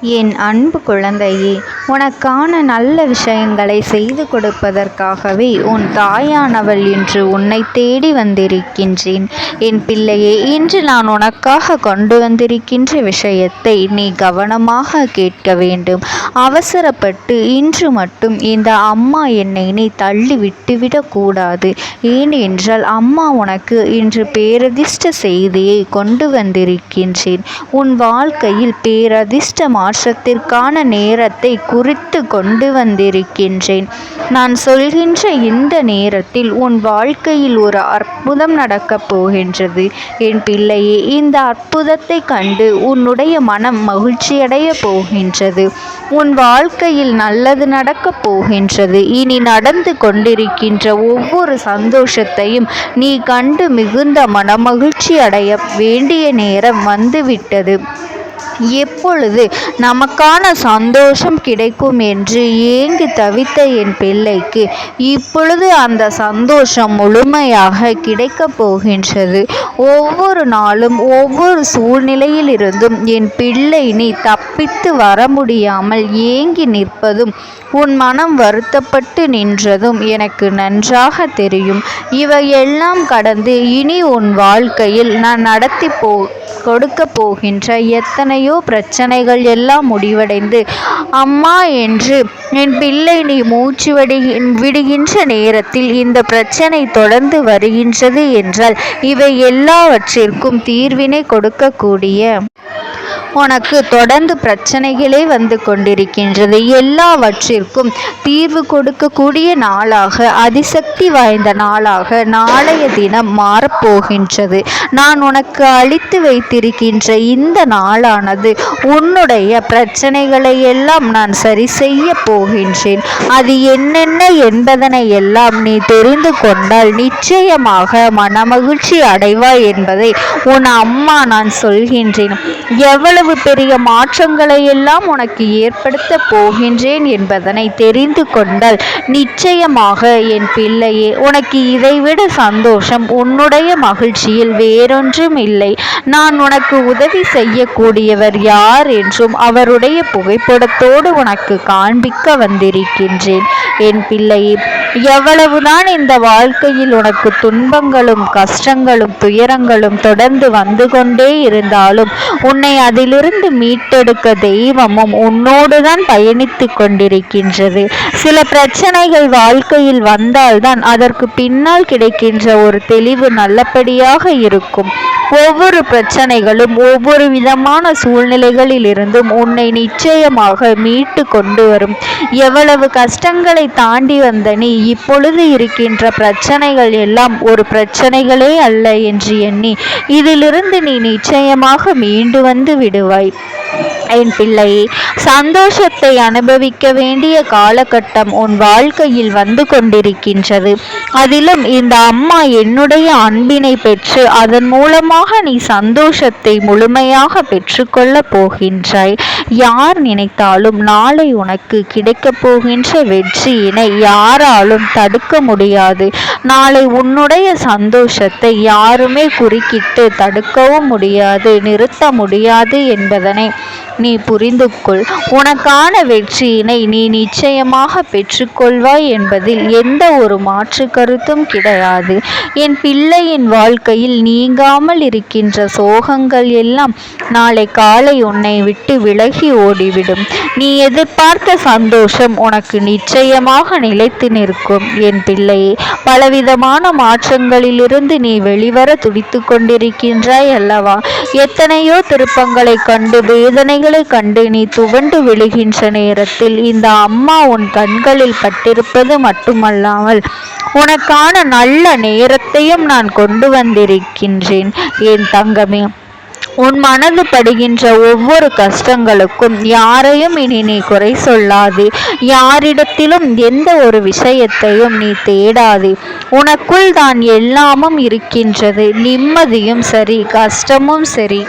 என் அன்பு குழந்தையே, உனக்கான நல்ல விஷயங்களை செய்து கொடுப்பதற்காகவே உன் தாயானவள் இன்று உன்னை தேடி வந்திருக்கின்றேன். என் பிள்ளையே, இன்று நான் உனக்காக கொண்டு வந்திருக்கின்ற விஷயத்தை நீ கவனமாக கேட்க வேண்டும். அவசரப்பட்டு இன்று மட்டும் இந்த அம்மா என்னை நீ தள்ளி விட்டுவிடக் கூடாது. ஏனென்றால் அம்மா உனக்கு இன்று பேரதிர்ஷ்ட செய்தியை கொண்டு வந்திருக்கின்றேன். உன் வாழ்க்கையில் பேரதிர்ஷ்ட மாற்றத்திற்கான நேரத்தை குறித்து கொண்டு வந்திருக்கின்றேன். நான் சொல்கின்ற இந்த நேரத்தில் உன் வாழ்க்கையில் ஒரு அற்புதம் நடக்கப் போகின்றது. என் பிள்ளையே, இந்த அற்புதத்தை கண்டு உன்னுடைய மனம் மகிழ்ச்சியடைய போகின்றது. உன் வாழ்க்கையில் நல்லது நடக்கப் போகின்றது. இனி நடந்து கொண்டிருக்கின்ற ஒவ்வொரு சந்தோஷத்தையும் நீ கண்டு மிகுந்த மனமகிழ்ச்சி அடைய வேண்டிய நேரம் வந்துவிட்டது. எப்பொழுது நமக்கான சந்தோஷம் கிடைக்கும் என்று ஏங்கி தவித்த என் பிள்ளைக்கு இப்பொழுது அந்த சந்தோஷம் முழுமையாக கிடைக்கப் போகின்றது. ஒவ்வொரு நாளும் ஒவ்வொரு சூழ்நிலையிலிருந்தும் என் பிள்ளை நீ தப்பித்து வர முடியாமல் ஏங்கி நிற்பதும் உன் மனம் வருத்தப்பட்டு நின்றதும் எனக்கு நன்றாக தெரியும். இவையெல்லாம் கடந்து இனி உன் வாழ்க்கையில் நான் நடத்தி கொடுக்க போகின்ற எத்தனையோ பிரச்சனைகள் எல்லாம் முடிவடைந்து அம்மா என்று என் பிள்ளை நீ மூச்சு விடுகின்ற நேரத்தில் இந்த பிரச்சனை தொடர்ந்து வருகின்றது என்றால் இவை எல்லாவற்றிற்கும் தீர்வினை கொடுக்கக்கூடிய உனக்கு தொடர்ந்து பிரச்சனைகளே வந்து கொண்டிருக்கின்றது. எல்லாவற்றிற்கும் தீர்வு கொடுக்கக்கூடிய நாளாக, அதிசக்தி வாய்ந்த நாளாக நாளைய தினம் மாறப்போகின்றது. நான் உனக்கு அளித்து வைத்திருக்கின்ற இந்த நாளானது உன்னுடைய பிரச்சனைகளை எல்லாம் நான் சரி செய்ய போகின்றேன். அது என்னென்ன என்பதனை எல்லாம் நீ தெரிந்து கொண்டால் நிச்சயமாக மனமகிழ்ச்சி அடைவாய் என்பதை உன் அம்மா நான் சொல்கின்றேன். எவ்வளவு பெரிய மாற்றங்களை எல்லாம் உனக்கு ஏற்படுத்த போகின்றேன் என்பதனை தெரிந்து கொண்டால் நிச்சயமாக என் பிள்ளையே, உனக்கு இதைவிட சந்தோஷம் உன்னுடைய மகிழ்ச்சியில் வேறொன்றும் இல்லை. நான் உனக்கு உதவி செய்யக்கூடியவர் யார் என்றும் அவருடைய புகைப்படத்தோடு உனக்கு காண்பிக்க வந்திருக்கின்றேன். என் பிள்ளையே, எவ்வளவுதான் இந்த வாழ்க்கையில் உனக்கு துன்பங்களும் கஷ்டங்களும் துயரங்களும் தொடர்ந்து வந்து கொண்டே இருந்தாலும் உன்னை அதிலிருந்து மீட்டெடுக்க தெய்வமும் உன்னோடுதான் பயணித்து கொண்டிருக்கின்றது. சில பிரச்சனைகள் வாழ்க்கையில் வந்தால்தான் அதற்கு பின்னால் கிடைக்கின்ற ஒரு தெளிவு நல்லபடியாக இருக்கும். ஒவ்வொரு பிரச்சனைகளும் ஒவ்வொரு விதமான சூழ்நிலைகளில் இருந்தும் உன்னை நிச்சயமாக மீட்டு கொண்டு வரும். எவ்வளவு கஷ்டங்களை தாண்டி வந்த நீ இப்பொழுது இருக்கின்ற பிரச்சனைகள் எல்லாம் ஒரு பிரச்சனைகளே அல்ல என்று எண்ணி இதிலிருந்து நீ நிச்சயமாக மீண்டு வந்து விடுவாய். என் பிள்ளையே, சந்தோஷத்தை அனுபவிக்க வேண்டிய காலகட்டம் உன் வாழ்க்கையில் வந்து கொண்டிருக்கின்றது. அதிலும் இந்த அம்மா என்னுடைய அன்பினை பெற்று அதன் மூலமாக நீ சந்தோஷத்தை முழுமையாக பெற்றுக்கொள்ள போகின்றாய். யார் நினைத்தாலும் நாளை உனக்கு கிடைக்கப் போகின்ற வெற்றியினை யாராலும் தடுக்க முடியாது. நாளை உன்னுடைய சந்தோஷத்தை யாருமே குறுக்கிட்டு தடுக்கவும் முடியாது, நிறுத்த முடியாது என்பதனை நீ புரிந்து கொள். உனக்கான வெற்றியினை நீ நிச்சயமாக பெற்றுக்கொள்வாய் என்பதில் எந்த ஒரு மாற்று கருத்தும் கிடையாது. என் பிள்ளையின் வாழ்க்கையில் நீங்காமல் இருக்கின்ற சோகங்கள் எல்லாம் நாளை காலை உன்னை விட்டு விலகி ஓடிவிடும். நீ எதிர்பார்த்த சந்தோஷம் உனக்கு நிச்சயமாக நிலைத்து நிற்கும். என் பிள்ளையே, பலவிதமான மாற்றங்களிலிருந்து நீ வெளிவர துடித்து கொண்டிருக்கின்றாய் அல்லவா? எத்தனையோ திருப்பங்களை கண்டு வேதனைகளை கண்டு நீ துவண்டு விழுகின்ற நேரத்தில் இந்த அம்மா உன் கண்களில் பட்டிருப்பது மட்டுமல்லாமல் உனக்கான நல்ல நேரத்தையும் நான் கொண்டு வந்திருக்கின்றேன். என் தங்கமே, உன் மனது படுகின்ற ஒவ்வொரு கஷ்டங்களுக்கும் யாரையும் இனி நீ குறை சொல்லாது. யாரிடத்திலும் எந்த ஒரு விஷயத்தையும் நீ தேடாது. உனக்குள் தான் எல்லாமும் இருக்கின்றது. நிம்மதியும் சரி, கஷ்டமும் சரி.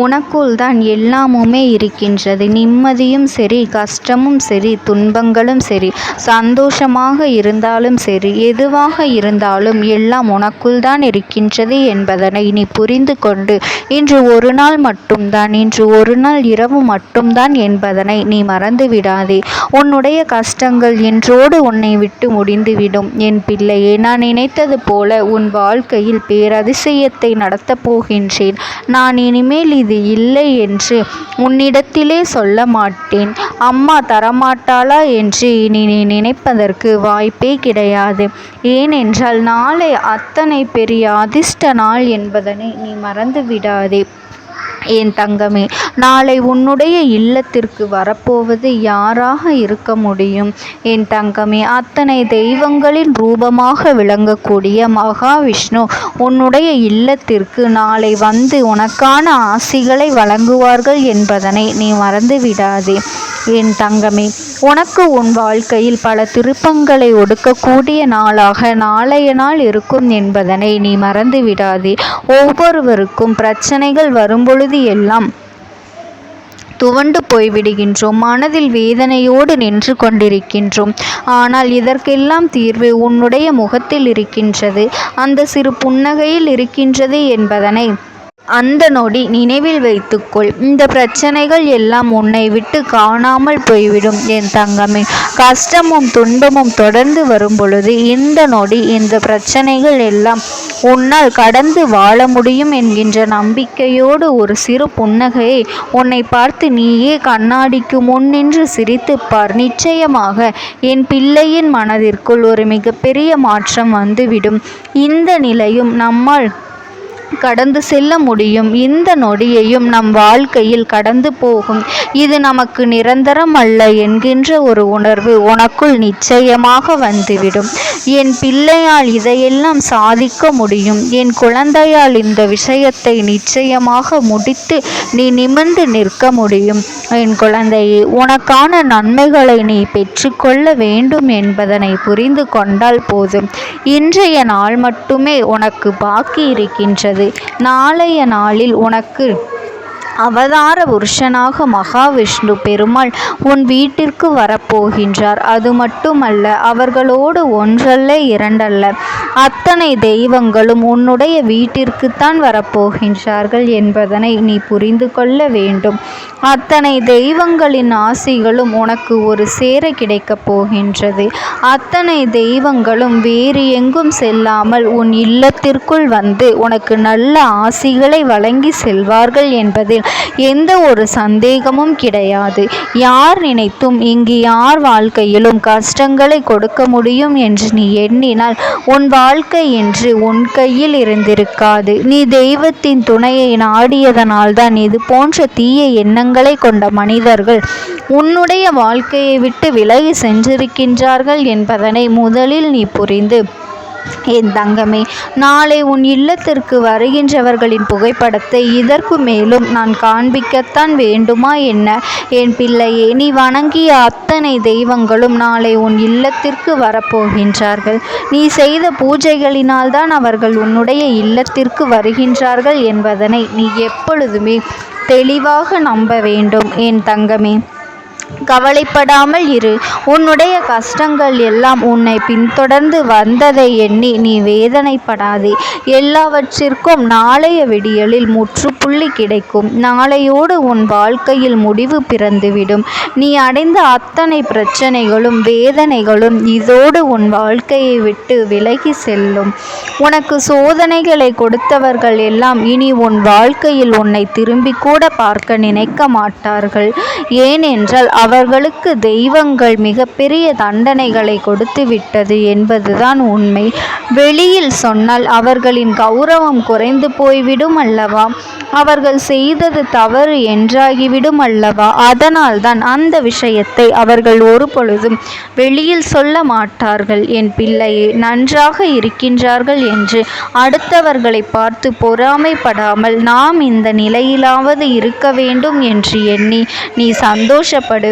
உனக்குள் தான் எல்லாமுமே இருக்கின்றது. நிம்மதியும் சரி, கஷ்டமும் சரி, துன்பங்களும் சரி, சந்தோஷமாக இருந்தாலும் சரி, எதுவாக இருந்தாலும் எல்லாம் உனக்குள் தான் இருக்கின்றது என்பதனை நீ புரிந்து கொண்டு இன்று ஒரு நாள் மட்டும்தான், இன்று ஒரு நாள் இரவு மட்டும்தான் என்பதனை நீ மறந்து விடாதே. உன்னுடைய கஷ்டங்கள் என்றோடு உன்னை விட்டு முடிந்துவிடும். என் பிள்ளையே, நான் நினைத்தது போல உன் வாழ்க்கையில் பேரதிசயத்தை நடத்தப் போகின்றேன். நான் இனிமேல் இது இல்லை என்று உன்னிடத்திலே சொல்ல மாட்டேன். அம்மா தரமாட்டாளா என்று இனி நீ நினைப்பதற்கு வாய்ப்பே கிடையாது. ஏனென்றால் நாளை அத்தனை பெரிய அதிர்ஷ்ட நாள் என்பதனை நீ மறந்து விடாதே. என் தங்கமே, நாளை உன்னுடைய இல்லத்திற்கு வரப்போவது யாராக இருக்க முடியும்? என் தங்கமே, அத்தனை தெய்வங்களின் ரூபமாக விளங்கக்கூடிய மகாவிஷ்ணு உன்னுடைய இல்லத்திற்கு நாளை வந்து உனக்கான ஆசிகளை வழங்குவார்கள் என்பதனை நீ மறந்து விடாதே. என் தங்கமே, உனக்கு உன் வாழ்க்கையில் பல திருப்பங்களை ஒடுக்கக்கூடிய நாளாக நாளைய நாள் இருக்கும் என்பதனை நீ மறந்து விடாதே. ஒவ்வொருவருக்கும் பிரச்சனைகள் வரும்பொழுது எல்லாம் துவண்டு போய்விடுகின்றோம். மனதில் வேதனையோடு நின்று கொண்டிருக்கின்றோம். ஆனால் இதற்கெல்லாம் தீர்வு உன்னுடைய முகத்தில் இருக்கின்றது, அந்த சிறு புன்னகையில் இருக்கின்றது என்பதனை அந்த நொடி நினைவில் வைத்துக்கொள். இந்த பிரச்சனைகள் எல்லாம் உன்னை விட்டு காணாமல் போய்விடும். என் தங்கமே, கஷ்டமும் துன்பமும் தொடர்ந்து வரும் பொழுது இந்த நொடி இந்த பிரச்சனைகள் எல்லாம் உன்னால் கடந்து வாழ முடியும் என்கின்ற நம்பிக்கையோடு ஒரு சிறு புன்னகையை உன்னை பார்த்து நீயே கண்ணாடிக்கு முன் நின்று சிரித்துப்பார். நிச்சயமாக என் பிள்ளையின் மனதிற்குள் ஒரு மிகப்பெரிய மாற்றம் வந்துவிடும். இந்த நிலையும் நம்மால் கடந்து செல்ல முடியும். இந்த நொடியையும் நம் வாழ்க்கையில் கடந்து போகும். இது நமக்கு நிரந்தரம் அல்ல என்கின்ற ஒரு உணர்வு உனக்குள் நிச்சயமாக வந்துவிடும். என் பிள்ளையால் இதையெல்லாம் சாதிக்க முடியும். என் குழந்தையால் இந்த விஷயத்தை நிச்சயமாக முடித்து நீ நிமிர்ந்து நிற்க முடியும். என் குழந்தையே, உனக்கான நன்மைகளை நீ பெற்றுக்கொள்ள வேண்டும் என்பதனை புரிந்து கொண்டால் போதும். இன்றைய நாள் மட்டுமே உனக்கு பாக்கி இருக்கின்றது. நாளைய நாளில் உனக்கு அவதார புருஷனாக மகாவிஷ்ணு பெருமாள் உன் வீட்டிற்கு வரப்போகின்றார். அது மட்டுமல்ல, அவர்களோடு ஒன்றல்ல இரண்டல்ல அத்தனை தெய்வங்களும் உன்னுடைய வீட்டிற்குத்தான் வரப்போகின்றார்கள் என்பதனை நீ புரிந்து கொள்ள வேண்டும். அத்தனை தெய்வங்களின் ஆசிகளும் உனக்கு ஒரு சேர கிடைக்கப் போகின்றது. அத்தனை தெய்வங்களும் வேறு எங்கும் செல்லாமல் உன் இல்லத்திற்குள் வந்து உனக்கு நல்ல ஆசிகளை வழங்கி செல்வார்கள் என்பதில் எந்த ஒரு சந்தேகமும் கிடையாது. யார் நினைத்தும் இங்கு யார் வாழ்க்கையிலும் கஷ்டங்களை கொடுக்க முடியும் என்று நீ எண்ணினால் உன் வாழ்க்கை என்று உன் கையில் இருந்திருக்காது. நீ தெய்வத்தின் துணையை நாடியதனால்தான் இது போன்ற தீய எண்ணங்களை கொண்ட மனிதர்கள் உன்னுடைய வாழ்க்கையை விட்டு விலகி சென்றிருக்கின்றார்கள் என்பதனை முதலில் நீ புரிந்து, என் தங்கமே, நாளை உன் இல்லத்திற்கு வருகின்றவர்களின் புகைப்படத்தை இதற்கு மேலும் நான் காண்பிக்கத்தான் வேண்டுமா என்ன? என் பிள்ளையே, நீ வணங்கிய அத்தனை தெய்வங்களும் நாளை உன் இல்லத்திற்கு வரப்போகின்றார்கள். நீ செய்த பூஜைகளினால் தான் அவர்கள் உன்னுடைய இல்லத்திற்கு வருகின்றார்கள் என்பதனை நீ எப்பொழுதுமே தெளிவாக நம்ப வேண்டும். என் தங்கமே, கவலைப்படாமல் இரு. உன்னுடைய கஷ்டங்கள் எல்லாம் உன்னை பின்தொடர்ந்து வந்ததை எண்ணி நீ வேதனைப்படாதே. எல்லாவற்றிற்கும் நாளைய விடியலில் முற்றுப்புள்ளி கிடைக்கும். நாளையோடு உன் வாழ்க்கையில் முடிவு பிறந்துவிடும். நீ அடைந்த அத்தனை பிரச்சனைகளும் வேதனைகளும் இதோடு உன் வாழ்க்கையை விட்டு விலகி செல்லும். உனக்கு சோதனைகளை கொடுத்தவர்கள் எல்லாம் இனி உன் வாழ்க்கையில் உன்னை திரும்பி கூட பார்க்க நினைக்க மாட்டார்கள். ஏனென்றால் அவர்களுக்கு தெய்வங்கள் மிகப்பெரிய தண்டனைகளை கொடுத்து விட்டது என்பதுதான் உண்மை. வெளியில் சொன்னால் அவர்களின் கௌரவம் குறைந்து போய்விடும் அல்லவா? அவர்கள் செய்தது தவறு என்றாகிவிடும் அல்லவா? அதனால்தான் அந்த விஷயத்தை அவர்கள் ஒரு பொழுதும் வெளியில் சொல்ல மாட்டார்கள். என் பிள்ளையே, நன்றாக இருக்கின்றார்கள் என்று அடுத்தவர்களை பார்த்து பொறாமைப்படாமல் நாம் இந்த நிலையிலாவது இருக்க வேண்டும் என்று எண்ணி நீ சந்தோஷப்படு.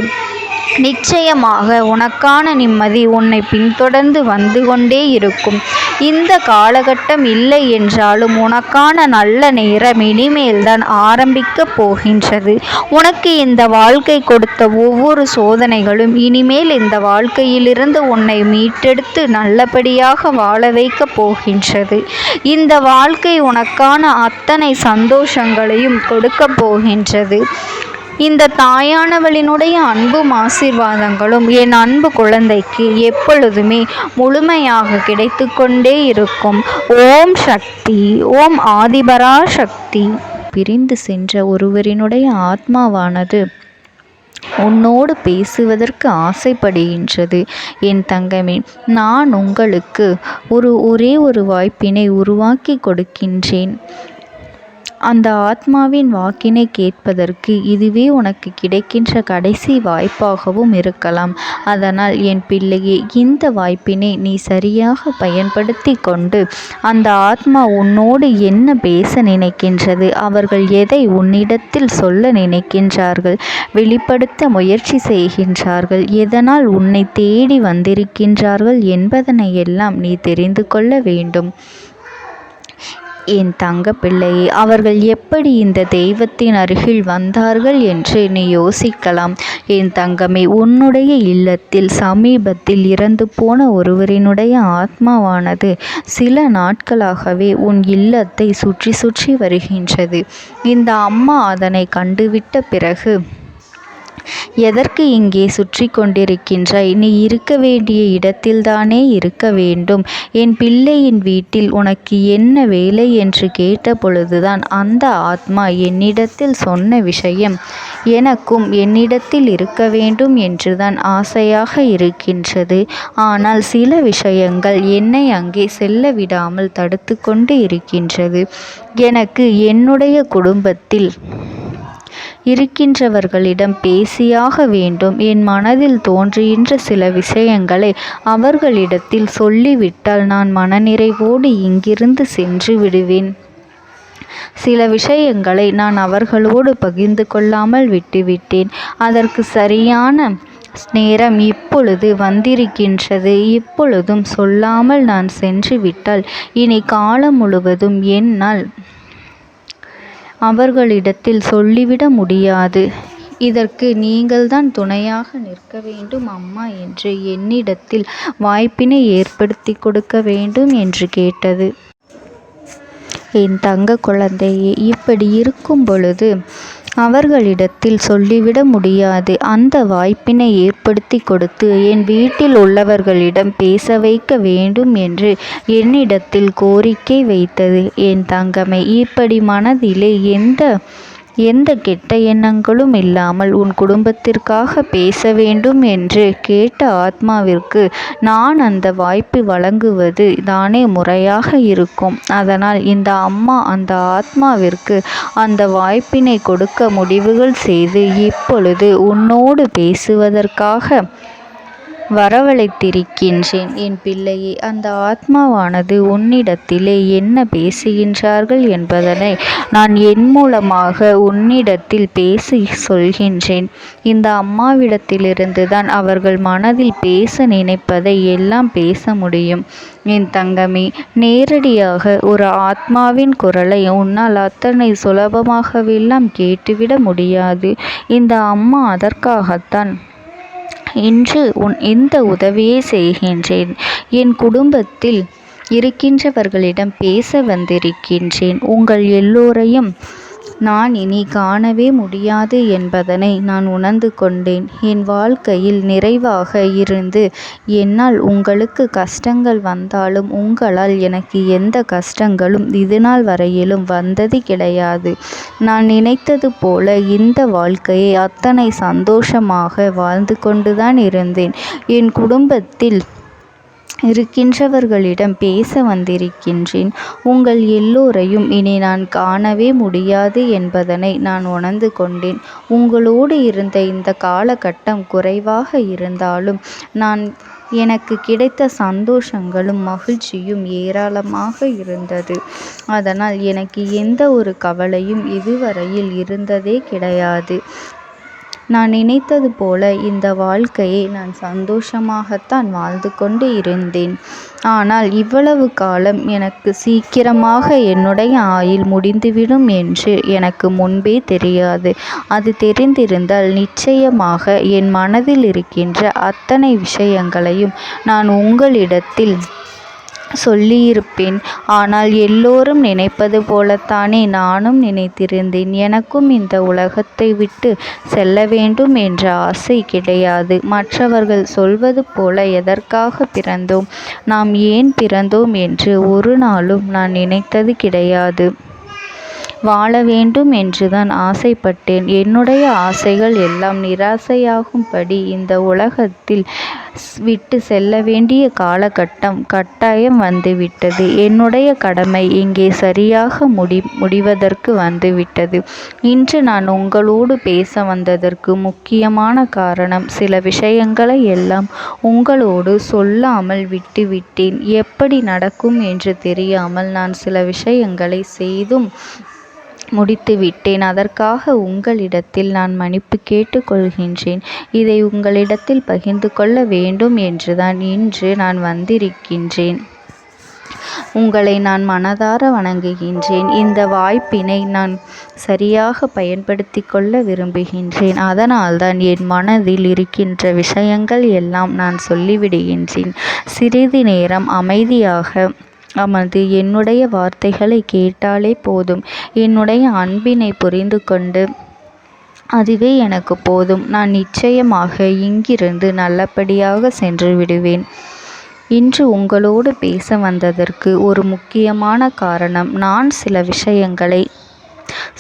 நிச்சயமாக உனக்கான நிம்மதி உன்னை பின்தொடர்ந்து வந்து கொண்டே இருக்கும். இந்த காலகட்டம் இல்லை என்றாலும் உனக்கான நல்ல நேரம் இனிமேல்தான் ஆரம்பிக்கப் போகின்றது. உனக்கு இந்த வாழ்க்கை கொடுத்த ஒவ்வொரு சோதனைகளும் இனிமேல் இந்த வாழ்க்கையிலிருந்து உன்னை மீட்டெடுத்து நல்லபடியாக வாழ வைக்கப் போகின்றது. இந்த வாழ்க்கை உனக்கான அத்தனை சந்தோஷங்களையும் கொடுக்கப் போகின்றது. இந்த தாயானவளினுடைய அன்பும் ஆசீர்வாதங்களும் என் அன்பு குழந்தைக்கு எப்பொழுதுமே முழுமையாக கிடைத்து கொண்டே இருக்கும். ஓம் சக்தி, ஓம் ஆதிபரா சக்தி. பிரிந்து சென்ற ஒருவரினுடைய ஆத்மாவானது உன்னோடு பேசுவதற்கு ஆசைப்படுகின்றது. என் தங்கமே, நான் உங்களுக்கு ஒரே ஒரு வாய்ப்பினை உருவாக்கி கொடுக்கின்றேன். அந்த ஆத்மாவின் வாக்கினை கேட்பதற்கு இதுவே உனக்கு கிடைக்கின்ற கடைசி வாய்ப்பாகவும் இருக்கலாம். அதனால் என் பிள்ளையே, இந்த வாய்ப்பினை நீ சரியாக பயன்படுத்தி கொண்டு அந்த ஆத்மா உன்னோடு என்ன பேச நினைக்கின்றது, அவர்கள் எதை உன்னிடத்தில் சொல்ல நினைக்கின்றார்கள், வெளிப்படுத்த முயற்சி செய்கின்றார்கள், எதனால் உன்னை தேடி வந்திருக்கின்றார்கள் என்பதனை எல்லாம் நீ தெரிந்து கொள்ள வேண்டும். என் தங்க பிள்ளையே, அவர்கள் எப்படி இந்த தெய்வத்தின் அருகில் வந்தார்கள் என்று நீ யோசிக்கலாம். என் தங்கமே, உன்னுடைய இல்லத்தில் சமீபத்தில் இறந்து போன ஒருவரினுடைய ஆத்மாவானது சில நாட்களாகவே உன் இல்லத்தை சுற்றி சுற்றி வருகின்றது. இந்த அம்மா அதனை கண்டுவிட்ட பிறகு, எதற்கு இங்கே சுற்றி கொண்டிருக்கின்றாய்? நீ இருக்க வேண்டிய இடத்தில்தானே இருக்க வேண்டும். என் பிள்ளையின் வீட்டில் உனக்கு என்ன வேலை என்று கேட்ட பொழுதுதான் அந்த ஆத்மா என்னிடத்தில் சொன்ன விஷயம், எனக்கும் என்னிடத்தில் இருக்க வேண்டும் என்றுதான் ஆசையாக இருக்கின்றது. ஆனால் சில விஷயங்கள் என்னை அங்கே செல்ல விடாமல் தடுத்து கொண்டு இருக்கின்றது. எனக்கு என்னுடைய குடும்பத்தில் இருக்கின்றவர்களிடம் பேசியாக வேண்டும். என் மனதில் தோன்றுகின்ற சில விஷயங்களை அவர்களிடத்தில் சொல்லிவிட்டால் நான் மனநிறைவோடு இங்கிருந்து சென்று விடுவேன். சில விஷயங்களை நான் அவர்களோடு பகிர்ந்து கொள்ளாமல் விட்டுவிட்டேன். அதற்கு சரியான நேரம் இப்பொழுது வந்திருக்கின்றது. இப்பொழுதும் சொல்லாமல் நான் சென்று விட்டால் இனி காலம் முழுவதும் என்னால் அவர்களிடத்தில் சொல்லிவிட முடியாது. இதற்கு நீங்கள்தான் துணையாக நிற்க வேண்டும் அம்மா என்று என்னிடத்தில் வாய்ப்பினை ஏற்படுத்தி கொடுக்க வேண்டும் என்று கேட்டது. என் தங்க குழந்தையே, இப்படி இருக்கும் பொழுது அவர்களிடத்தில் சொல்லிவிட முடியாது. அந்த வாய்ப்பினை ஏற்படுத்தி கொடுத்து என் வீட்டில் உள்ளவர்களிடம் பேச வைக்க வேண்டும் என்று என்னிடத்தில் கோரிக்கை வைத்தது. என் தங்கமே, இப்படி மனதிலே எந்த கெட்ட எண்ணங்களும் இல்லாமல் உன் குடும்பத்திற்காக பேச வேண்டும் என்று கேட்ட ஆத்மாவிற்கு நான் அந்த வாய்ப்பு வழங்குவது தானே முறையாக இருக்கும். அதனால் இந்த அம்மா அந்த ஆத்மாவிற்கு அந்த வாய்ப்பினை கொடுக்க முடிவுகள் செய்து இப்பொழுது உன்னோடு பேசுவதற்காக வரவழைத்திருக்கின்றேன். என் பிள்ளையே, அந்த ஆத்மாவானது உன்னிடத்திலே என்ன பேசுகின்றார்கள் என்பதனை நான் என் மூலமாக உன்னிடத்தில் பேசி சொல்கின்றேன். இந்த அம்மாவிடத்திலிருந்து தான் அவர்கள் மனதில் பேச நினைப்பதை எல்லாம் பேச முடியும். என் தங்கமே, நேரடியாக ஒரு ஆத்மாவின் குரலை உன்னால் அத்தனை சுலபமாகவெல்லாம் கேட்டுவிட முடியாது. இந்த அம்மா அதற்காகத்தான் இன்று இந்த உதவியை செய்கின்றேன். என் குடும்பத்தில் இருக்கின்றவர்களிடம் பேச வந்திருக்கின்றேன். உங்கள் எல்லோரையும் நான் இனி காணவே முடியாது என்பதனை நான் உணர்ந்து கொண்டேன். என் வாழ்க்கையில் நிறைவாக இருந்து என்னால் உங்களுக்கு கஷ்டங்கள் வந்தாலும் உங்களால் எனக்கு எந்த கஷ்டங்களும் இதுநாள் வரையிலும் வந்தது கிடையாது. நான் நினைத்தது போல இந்த வாழ்க்கையை அத்தனை சந்தோஷமாக வாழ்ந்து கொண்டுதான் இருந்தேன். என் குடும்பத்தில் இருக்கின்றவர்களிடம் பேச வந்திருக்கின்றேன். உங்கள் எல்லோரையும் இனி நான் காணவே முடியாது என்பதனை நான் உணர்ந்து கொண்டேன். உங்களோடு இருந்த இந்த காலகட்டம் குறைவாக இருந்தாலும் எனக்கு கிடைத்த சந்தோஷங்களும் மகிழ்ச்சியும் ஏராளமாக இருந்தது. அதனால் எனக்கு எந்த ஒரு கவலையும் இதுவரையில் இருந்ததே கிடையாது. நான் நினைத்தது போல இந்த வாழ்க்கையை நான் சந்தோஷமாகத்தான் வாழ்ந்து கொண்டு இருந்தேன். ஆனால் இவ்வளவு காலம் எனக்கு சீக்கிரமாக என்னுடைய ஆயுள் முடிந்துவிடும் என்று எனக்கு முன்பே தெரியாது. அது தெரிந்திருந்தால் நிச்சயமாக என் மனதில் இருக்கின்ற அத்தனை விஷயங்களையும் நான் உங்களிடத்தில் சொல்லியிருப்பேன். ஆனால் எல்லோரும் நினைப்பது போலத்தானே நானும் நினைத்திருந்தேன். எனக்கும் இந்த உலகத்தை விட்டு செல்ல வேண்டும் என்ற ஆசை கிடையாது. மற்றவர்கள் சொல்வது போல எதற்காக பிறந்தோம், நாம் ஏன் பிறந்தோம் என்று ஒரு நாளும் நான் நினைத்தது கிடையாது. வாழ வேண்டும் என்றுதான் ஆசைப்பட்டேன். என்னுடைய ஆசைகள் எல்லாம் நிராசையாகும்படி இந்த உலகத்தில் விட்டு செல்ல வேண்டிய காலகட்டம் கட்டாயம் வந்துவிட்டது. என்னுடைய கடமை இங்கே சரியாக முடிவதற்கு வந்துவிட்டது. இன்று நான் உங்களோடு பேச வந்ததற்கு முக்கியமான காரணம், சில விஷயங்களை எல்லாம் உங்களோடு சொல்லாமல் விட்டுவிட்டேன். எப்படி நடக்கும் என்று தெரியாமல் நான் சில விஷயங்களை செய்தும் முடித்துவிட்டேன். அதற்காக உங்களிடத்தில் நான் மன்னிப்பு கேட்டுக்கொள்கின்றேன். இதை உங்களிடத்தில் பகிர்ந்து கொள்ள வேண்டும் என்றுதான் இன்று நான் வந்திருக்கின்றேன். உங்களை நான் மனதார வணங்குகின்றேன். இந்த வாய்ப்பினை நான் சரியாக பயன்படுத்தி கொள்ள விரும்புகின்றேன். அதனால்தான் என் மனதில் இருக்கின்ற விஷயங்கள் எல்லாம் நான் சொல்லிவிடுகின்றேன். சிறிது நேரம் அமைதியாக அமர்ந்து என்னுடைய வார்த்தைகளை கேட்டாலே போதும். என்னுடைய அன்பினை புரிந்து கொண்டு அதுவே எனக்கு போதும். நான் நிச்சயமாக இங்கிருந்து நல்லபடியாக சென்று விடுவேன். இன்று உங்களோடு பேச வந்ததற்கு ஒரு முக்கியமான காரணம், நான் சில விஷயங்களை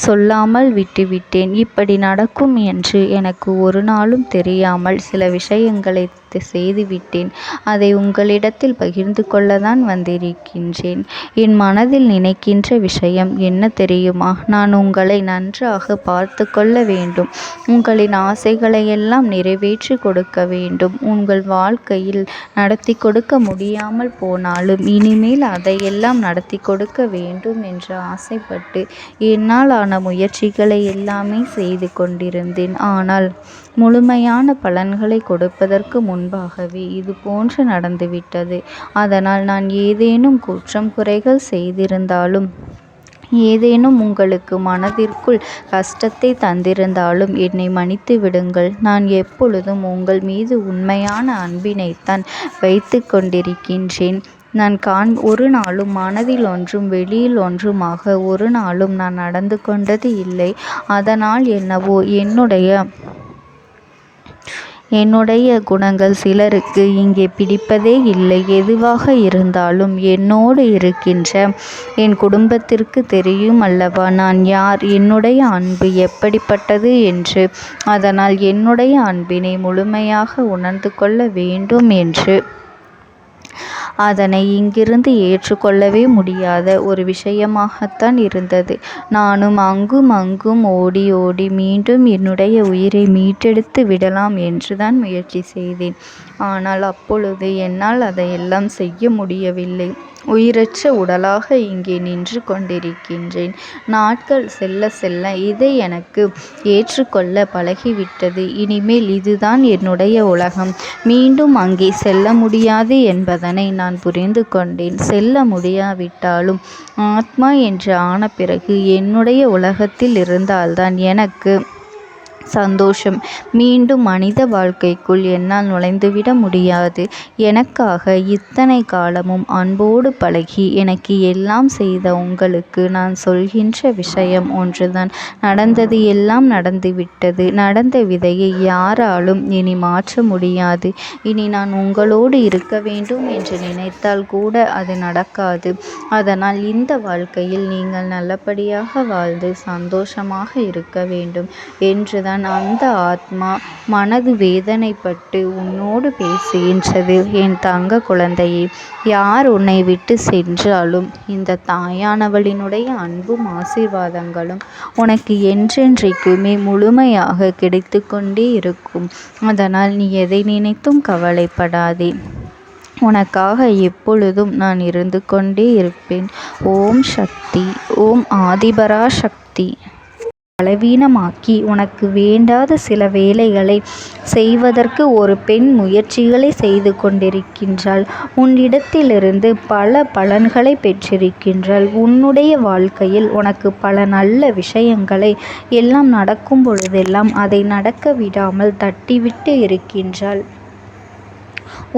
சொல்லாமல் விட்டுவிட்டேன். இப்படி நடக்கும் என்று எனக்கு ஒரு நாளும் தெரியாமல் சில விஷயங்களை செய்துவிட்டேன். அதை உங்களிடத்தில் பகிர்ந்து கொள்ளத்தான் வந்திருக்கின்றேன். என் மனதில் நினைக்கின்ற விஷயம் என்ன தெரியுமா? நான் உங்களை நன்றாக பார்த்து கொள்ள வேண்டும். உங்களின் ஆசைகளை எல்லாம் நிறைவேற்றி கொடுக்க வேண்டும். உங்கள் வாழ்க்கையில் நடத்தி கொடுக்க முடியாமல் போனாலும் இனிமேல் அதையெல்லாம் நடத்தி கொடுக்க வேண்டும் என்று ஆசைப்பட்டு என்னால் ஆன முயற்சிகளை எல்லாமே செய்து கொண்டிருந்தேன். ஆனால் முழுமையான பலன்களை கொடுப்பதற்கு முன்பாகவே இது போன்று நடந்துவிட்டது. அதனால் நான் ஏதேனும் குற்றம் குறைகள் செய்திருந்தாலும், ஏதேனும் உங்களுக்கு மனதிற்குள் கஷ்டத்தை தந்திருந்தாலும் என்னை மன்னித்து விடுங்கள். நான் எப்பொழுதும் உங்கள் மீது உண்மையான அன்பினைத்தான் வைத்து கொண்டிருக்கின்றேன். நான் ஒரு நாளும் மனதில் ஒன்றும் வெளியில் ஒன்றுமாக ஒரு நாளும் நான் நடந்து கொண்டது இல்லை. அதனால் என்னவோ என்னுடைய குணங்கள் சிலருக்கு இங்கே பிடிப்பதே இல்லை. எதுவாக இருந்தாலும் என்னோடு இருக்கின்ற என் குடும்பத்திற்கு தெரியும் அல்லவா நான் யார், என்னுடைய அன்பு எப்படிப்பட்டது என்று. அதனால் என்னுடைய அன்பினை முழுமையாக உணர்ந்து கொள்ள வேண்டும் என்று அதனை இங்கிருந்து ஏற்றுக்கொள்ளவே முடியாத ஒரு விஷயமாகத்தான் இருந்தது. நானும் அங்கும் அங்கும் ஓடி ஓடி மீண்டும் என்னுடைய உயிரை மீட்டெடுத்து விடலாம் என்றுதான் முயற்சி செய்தேன். ஆனால் அப்பொழுது என்னால் அதையெல்லாம் செய்ய முடியவில்லை. உயிரற்ற உடலாக இங்கே நின்று கொண்டிருக்கின்றேன். நாட்கள் செல்ல செல்ல இதை எனக்கு ஏற்றுக்கொள்ள பழகிவிட்டது. இனிமேல் இதுதான் என்னுடைய உலகம். மீண்டும் அங்கே செல்ல முடியாது என்பதனை நான் புரிந்து கொண்டேன். செல்ல முடியாவிட்டாலும் ஆத்மா என்று ஆன பிறகு என்னுடைய உலகத்தில் இருந்தால்தான் எனக்கு சந்தோஷம். மீண்டும் மனித வாழ்க்கைக்குள் என்னால் நுழைந்துவிட முடியாது. எனக்காக இத்தனை காலமும் அன்போடு பழகி எனக்கு எல்லாம் செய்த உங்களுக்கு நான் சொல்கின்ற விஷயம் ஒன்றுதான். நடந்தது எல்லாம் நடந்துவிட்டது. நடந்த விதையை யாராலும் இனி மாற்ற முடியாது. இனி நான் உங்களோடு இருக்க வேண்டும் என்று நினைத்தால் கூட அது நடக்காது. அதனால் இந்த வாழ்க்கையில் நீங்கள் நல்லபடியாக வாழ்ந்து சந்தோஷமாக இருக்க வேண்டும் என்றுதான் அந்த ஆத்மா மனது வேதனைப்பட்டு உன்னோடு பேசுகின்றது. என் தங்க குழந்தையே, யார் உன்னை விட்டு சென்றாலும் இந்த தாயானவளினுடைய அன்பும் ஆசீர்வாதங்களும் உனக்கு என்றென்றைக்குமே முழுமையாக கிடைத்து கொண்டே இருக்கும். அதனால் நீ எதை நினைத்தும் கவலைப்படாதே. உனக்காக எப்பொழுதும் நான் இருந்து கொண்டே இருப்பேன். ஓம் சக்தி. ஓம் ஆதிபரா சக்தி. பலவீனமாக்கி உனக்கு வேண்டாத சில வேலைகளை செய்வதற்கு ஒரு பெண் முயற்சிகளை செய்து கொண்டிருக்கின்றாள். உன்னிடத்திலிருந்து பல பலன்களை பெற்றிருக்கின்றாள். உன்னுடைய வாழ்க்கையில் உனக்கு பல நல்ல விஷயங்களை எல்லாம் நடக்கும் பொழுதெல்லாம் அதை நடக்க விடாமல் தட்டிவிட்டு இருக்கின்றாள்.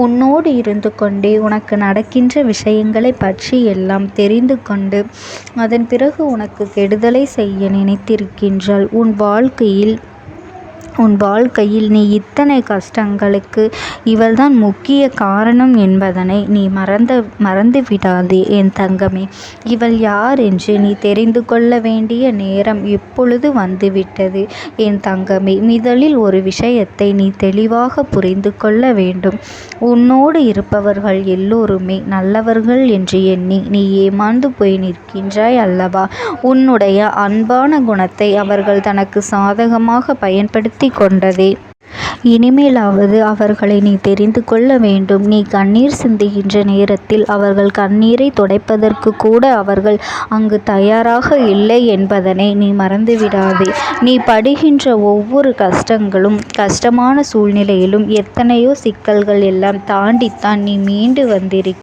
உன்னோடு இருந்து கொண்டே உனக்கு நடக்கின்ற விஷயங்களை பற்றி எல்லாம் தெரிந்து கொண்டு அதன் பிறகு உனக்கு கெடுதலை செய்ய நினைத்திருக்கின்றாள். உன் வாழ்க்கையில் நீ இத்தனை கஷ்டங்களுக்கு இவள்தான் முக்கிய காரணம் என்பதனை நீ மறந்து விடாதே என் தங்கமே. இவள் யார் என்று நீ தெரிந்து கொள்ள வேண்டிய நேரம் இப்பொழுது வந்துவிட்டது என் தங்கமே. முதலில் ஒரு விஷயத்தை நீ தெளிவாக புரிந்து கொள்ள வேண்டும். உன்னோடு இருப்பவர்கள் எல்லோருமே நல்லவர்கள் என்று எண்ணி நீ ஏமாந்து போய் நிற்கின்றாய் அல்லவா? உன்னுடைய அன்பான குணத்தை அவர்கள் தனக்கு சாதகமாக பயன்படுத்தி கொண்டதே. இனிமேலாவது அவர்களை நீ தெரிந்து கொள்ள வேண்டும். நீ கண்ணீர் சிந்துகின்ற நேரத்தில் அவர்கள் கண்ணீரை துடைப்பதற்கு கூட அவர்கள் அங்கு தயாராக இல்லை என்பதனை நீ மறந்துவிடாதே. நீ படுகின்ற ஒவ்வொரு கஷ்டங்களும் கஷ்டமான சூழ்நிலையிலும் எத்தனையோ சிக்கல்கள் எல்லாம் தாண்டித்தான் நீ மீண்டு வந்திருக்க.